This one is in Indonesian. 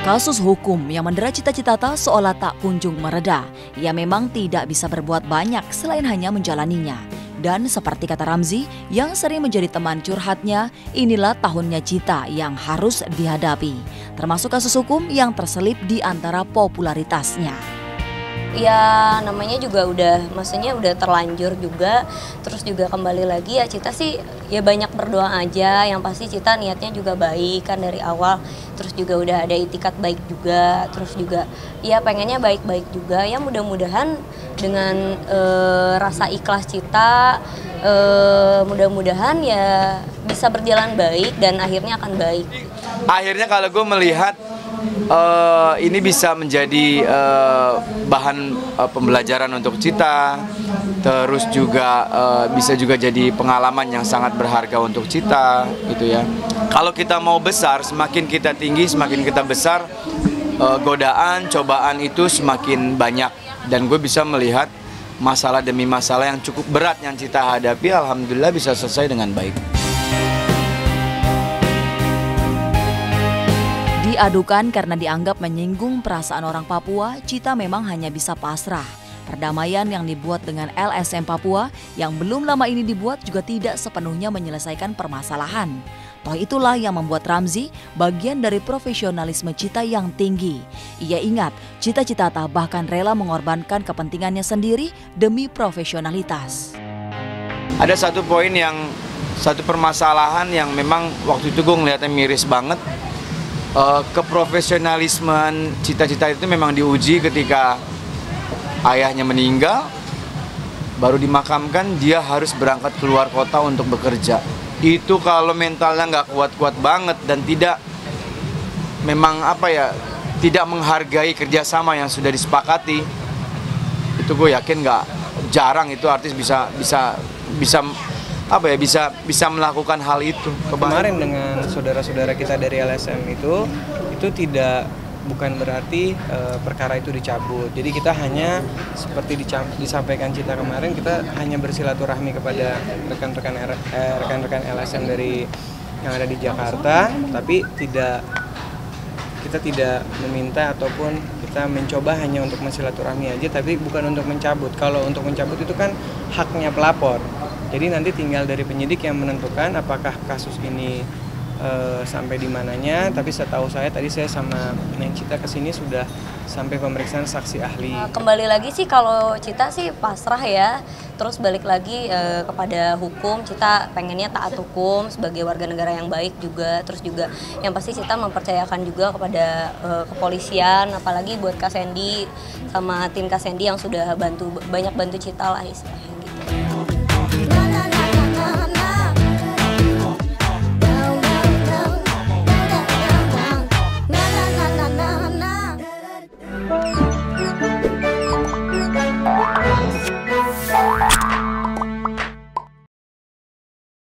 Kasus hukum yang mendera cita-cita Ta seolah tak kunjung mereda. Ia memang tidak bisa berbuat banyak selain hanya menjalaninya. Dan seperti kata Ramzi yang sering menjadi teman curhatnya, inilah tahunnya Cita yang harus dihadapi. Termasuk kasus hukum yang terselip di antara popularitasnya. Ya namanya juga maksudnya udah terlanjur juga, terus juga kembali lagi ya Cita sih ya banyak berdoa aja, yang pasti Cita niatnya juga baik kan dari awal, terus juga udah ada itikat baik juga, terus juga ya pengennya baik-baik juga, ya mudah-mudahan dengan rasa ikhlas Cita, mudah-mudahan ya bisa berjalan baik dan akhirnya akan baik. Akhirnya kalau gue melihat ini bisa menjadi bahan pembelajaran untuk Cita, terus juga bisa juga jadi pengalaman yang sangat berharga untuk Cita, gitu ya. Kalau kita mau besar, semakin kita tinggi, semakin kita besar, godaan, cobaan itu semakin banyak. Dan gue bisa melihat masalah demi masalah yang cukup berat yang Cita hadapi, alhamdulillah bisa selesai dengan baik. Diadukan karena dianggap menyinggung perasaan orang Papua, Cita memang hanya bisa pasrah. Perdamaian yang dibuat dengan LSM Papua yang belum lama ini dibuat juga tidak sepenuhnya menyelesaikan permasalahan. Toh itulah yang membuat Ramzi bagian dari profesionalisme Cita yang tinggi. Ia ingat, cita-cita Ta bahkan rela mengorbankan kepentingannya sendiri demi profesionalitas. Ada satu permasalahan yang memang waktu itu gue ngeliatnya miris banget. Keprofesionalismen Cita-cita itu memang diuji ketika ayahnya meninggal, baru dimakamkan dia harus berangkat keluar kota untuk bekerja. Itu kalau mentalnya nggak kuat-kuat banget dan tidak tidak menghargai kerjasama yang sudah disepakati, itu gue yakin jarang itu artis bisa melakukan hal itu. Kemarin dengan saudara-saudara kita dari LSM itu bukan berarti perkara itu dicabut. Jadi kita hanya seperti disampaikan Cita kemarin, kita hanya bersilaturahmi kepada rekan-rekan LSM dari yang ada di Jakarta, tapi kita tidak meminta ataupun kita mencoba hanya untuk mensilaturahmi aja, tapi bukan untuk mencabut. Kalau untuk mencabut itu kan haknya pelapor. Jadi nanti tinggal dari penyidik yang menentukan apakah kasus ini sampai di mananya. Tapi setahu saya tadi saya sama Neng Cita kesini sudah sampai pemeriksaan saksi ahli. Kembali lagi sih kalau Cita sih pasrah ya, terus balik lagi kepada hukum. Cita pengennya taat hukum sebagai warga negara yang baik juga, terus juga yang pasti Cita mempercayakan juga kepada kepolisian, apalagi buat Kak Sandy sama tim Kak Sandy yang sudah banyak bantu Cita lah istilahnya.